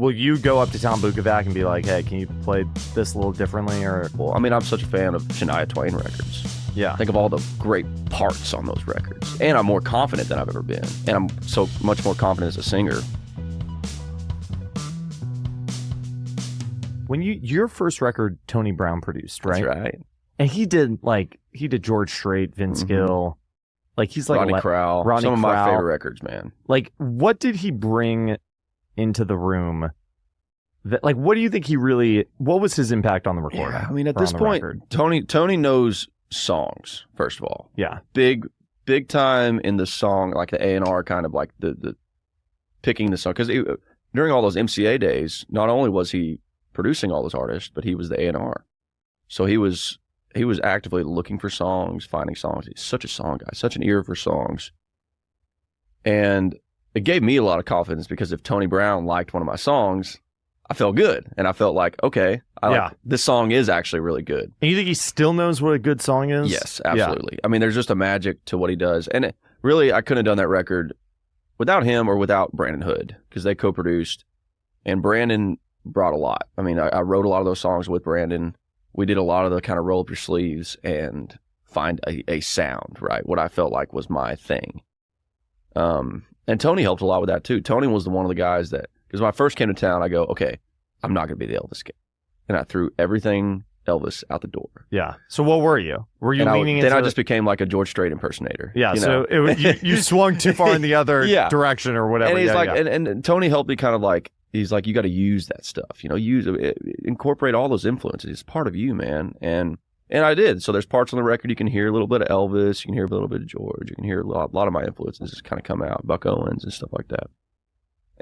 will you go up to Tom Bukovac and be like, hey, can you play this a little differently? Or Well, I mean, I'm such a fan of Shania Twain records. yeah, Think of all the great parts on those records. And I'm more confident than I've ever been. And I'm so much more confident as a singer. when your first record, Tony Brown produced, right? That's right. And he did George Strait, Vince Gill, like he's like Ronnie Crowell. Ronnie Some of my Crowell. favorite records, man. Like, what did he bring into the room? That, like, what do you think what was his impact on the recording? Yeah, I mean, at or this on the point, record? Tony knows songs, first of all. Yeah. Big time in the song, like the A&R kind of like the picking the song. Because during all those MCA days, not only was he producing all those artists, but he was the A&R. So he was actively looking for songs, finding songs. He's such a song guy, such an ear for songs. And it gave me a lot of confidence because if Tony Brown liked one of my songs, I felt good. And I felt like, okay, this song is actually really good. And you think he still knows what a good song is? Yes, absolutely. Yeah. I mean, there's just a magic to what he does. And really, I couldn't have done that record without him or without Brandon Hood because they co-produced. And Brandon brought a lot. I mean, I wrote a lot of those songs with Brandon. We did a lot of the kind of roll up your sleeves and find a sound, right? What I felt like was my thing. And Tony helped a lot with that too. Tony was one of the guys that, because when I first came to town, I go, okay, I'm not going to be the Elvis guy. And I threw everything Elvis out the door. Yeah. So what were you? Were you leaning into... Then I just became like a George Strait impersonator. Yeah, so you swung too far in the other direction or whatever. And he's and Tony helped me kind of like, he's like, you got to use that stuff, incorporate all those influences. It's part of you, man. And I did. So there's parts on the record you can hear a little bit of Elvis, you can hear a little bit of George, you can hear a lot of my influences just kind of come out, Buck Owens and stuff like that.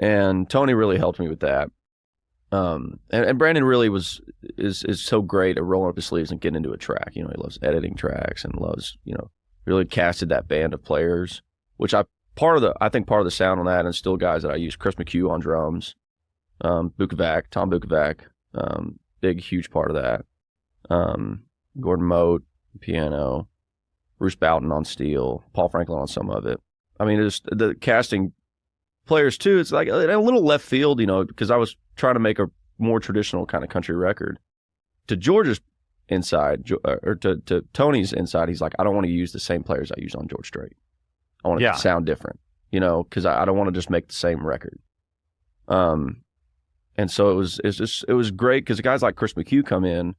And Tony really helped me with that. And Brandon really is so great at rolling up his sleeves and getting into a track. He loves editing tracks and loves, really casted that band of players, which I think part of the sound on that, and still guys that I use, Chris McHugh on drums, Tom Bukovac, big, huge part of that. Gordon Mote, piano, Bruce Boughton on steel, Paul Franklin on some of it. I mean, it's the casting players too. It's like a little left field, because I was trying to make a more traditional kind of country record. To George's inside, or to Tony's inside, he's like, I don't want to use the same players I use on George Strait. I want it to sound different, because I don't want to just make the same record. And so it was great because guys like Chris McHugh come in,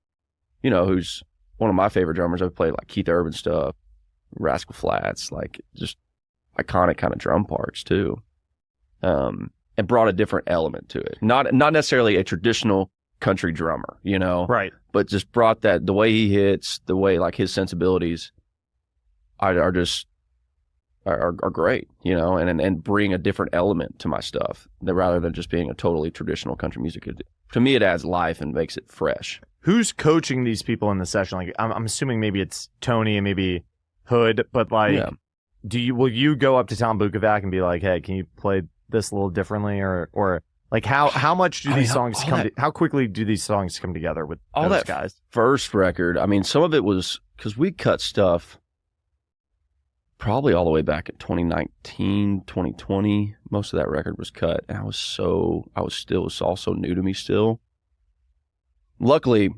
who's one of my favorite drummers. I've played like Keith Urban stuff, Rascal Flatts, like just iconic kind of drum parts too. And brought a different element to it. Not necessarily a traditional country drummer, right? But just brought that, the way he hits, the way like his sensibilities are great, and bring a different element to my stuff rather than just being a totally traditional country music. To me, it adds life and makes it fresh. Who's coaching these people in the session? Like, I'm assuming maybe it's Tony and maybe Hood, but like, will you go up to Tom Bukovac and be like, hey, can you play this a little differently, or like how much do these songs how quickly do these songs come together with all those that guys? First record, I mean, some of it was because we cut stuff probably all the way back in 2019, 2020. Most of that record was cut, and it was all so new to me still. Luckily,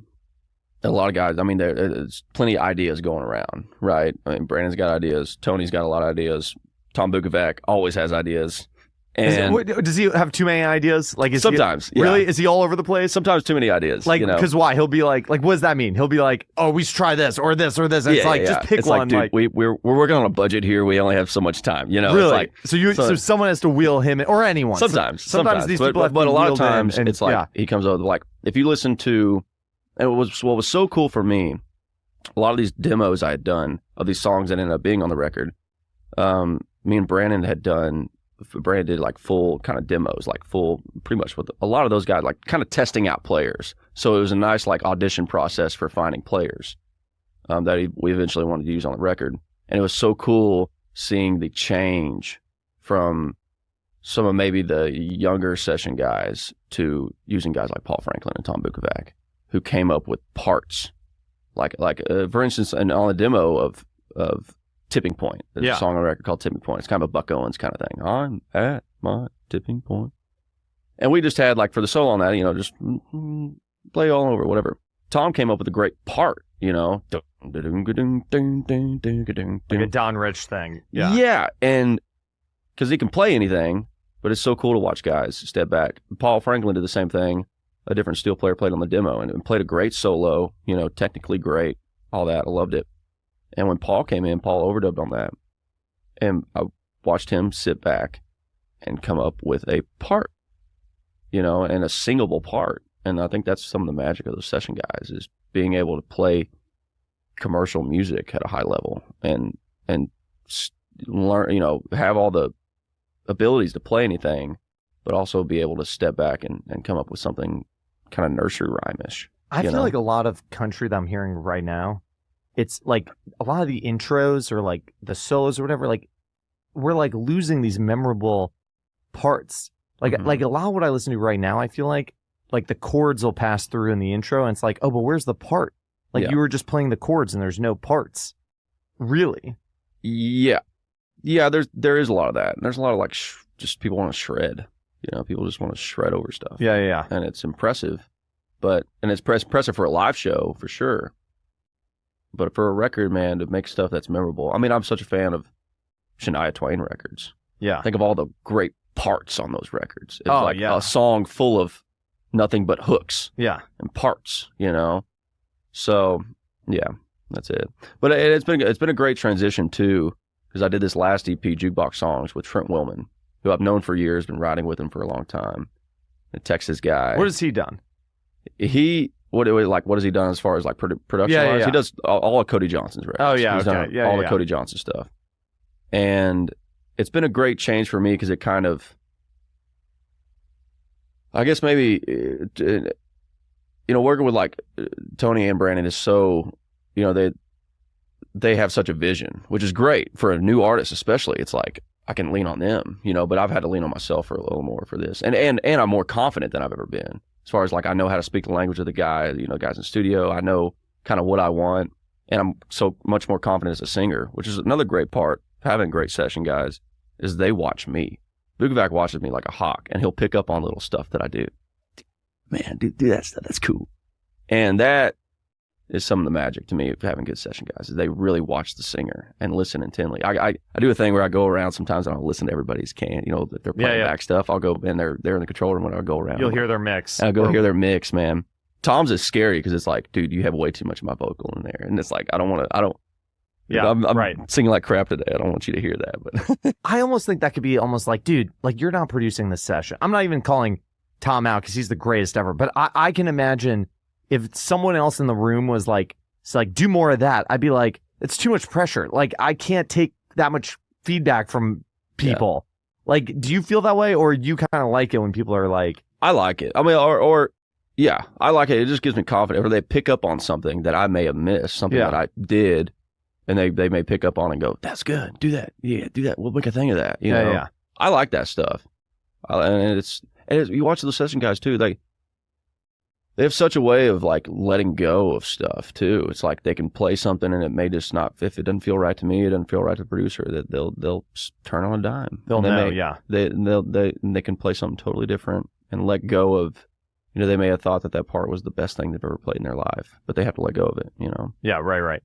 a lot of guys, I mean, there's plenty of ideas going around, right? I mean, Brandon's got ideas, Tony's got a lot of ideas, Tom Bukovac always has ideas. And does he have too many ideas? Like, sometimes, really? Is he all over the place? Sometimes too many ideas. Like, because why? He'll be like, what does that mean? He'll be like, oh, we should try this or this or this. And it's like, just pick one. Like, dude, we're working on a budget here. We only have so much time. Really? It's like, so someone has to wheel him in, or anyone. Sometimes these people have but to a lot of wheeled times in, and, it's like he comes over like, if you listen to, and what was so cool for me, a lot of these demos I had done of these songs that ended up being on the record. Me and Brandon did like full kind of demos, like full, pretty much with a lot of those guys, like kind of testing out players. So it was a nice like audition process for finding players that we eventually wanted to use on the record. And it was so cool seeing the change from some of maybe the younger session guys to using guys like Paul Franklin and Tom Bukovac, who came up with parts. Like for instance, on the demo of Tipping Point. There's a song on the record called Tipping Point. It's kind of a Buck Owens kind of thing. I'm at my tipping point. And we just had, like, for the solo on that, you know, just play all over, whatever. Tom came up with a great part, you know. Like a Don Rich thing. Yeah. Yeah, and because he can play anything, but it's so cool to watch guys step back. Paul Franklin did the same thing. A different steel player played on the demo and played a great solo, you know, technically great, all that. I loved it. And when Paul came in, Paul overdubbed on that. And I watched him sit back and come up with a part, you know, and a singable part. And I think that's some of the magic of those session guys, is being able to play commercial music at a high level and learn, you know, have all the abilities to play anything, but also be able to step back and come up with something kind of nursery rhyme-ish. I feel like a lot of country that I'm hearing right now, it's like a lot of the intros or like the solos or whatever, like we're like losing these memorable parts. Like like a lot of what I listen to right now, I feel like the chords will pass through in the intro and it's like, oh, but where's the part? Like you were just playing the chords and there's no parts. Really? Yeah. Yeah, there is a lot of that. And there's a lot of like just people want to shred. You know, people just want to shred over stuff. Yeah. And it's impressive. And it's impressive for a live show, for sure. But for a record, man, to make stuff that's memorable. I mean, I'm such a fan of Shania Twain records. Yeah. Think of all the great parts on those records. It's a song full of nothing but hooks. Yeah. And parts, you know? So, yeah, that's it. But it's been a great transition, too, because I did this last EP, Jukebox Songs, with Trent Willman, who I've known for years, been riding with him for a long time. A Texas guy. What has he done? What has he done as far as like production-wise? Yeah. He does all of Cody Johnson's records. Oh, yeah, He's done all the Cody Johnson stuff. And it's been a great change for me because it kind of, I guess maybe, you know, working with like Tony and Brandon is so, you know, they have such a vision, which is great for a new artist, especially. It's like I can lean on them, you know, but I've had to lean on myself for a little more for this. And I'm more confident than I've ever been. As far as like, I know how to speak the language of the guy, you know, guys in the studio. I know kind of what I want. And I'm so much more confident as a singer, which is another great part of having great session guys, is they watch me. Bukovac watches me like a hawk, and he'll pick up on little stuff that I do. Man, do that stuff. That's cool. And that is some of the magic to me of having good session guys, is they really watch the singer and listen intently. I do a thing where I go around sometimes and I'll listen to everybody's you know, if they're playing back stuff. I'll go, and they're in the control room when I go around. You'll hear their mix. I'll go hear their mix, man. Tom's is scary because it's like, dude, you have way too much of my vocal in there. And it's like, I'm singing like crap today. I don't want you to hear that. But I almost think that could be almost like, dude, like you're not producing this session. I'm not even calling Tom out because he's the greatest ever. But I can imagine if someone else in the room was like, it's like, do more of that. I'd be like, it's too much pressure. Like, I can't take that much feedback from people. Yeah. Like, do you feel that way, or you kind of like it when people are like... I like it. I mean, yeah, I like it. It just gives me confidence. Or they pick up on something that I may have missed, something that I did, and they may pick up on and go, that's good. Do that. Yeah, do that. We'll make a thing of that. You know? I like that stuff. And it's you watch the session guys, too. They have such a way of like letting go of stuff too. It's like they can play something and it may just not, if it doesn't feel right to me, it doesn't feel right to the producer, that they'll turn on a dime. They'll know, They can play something totally different and let go of, you know, they may have thought that part was the best thing they've ever played in their life, but they have to let go of it, you know? Yeah, right.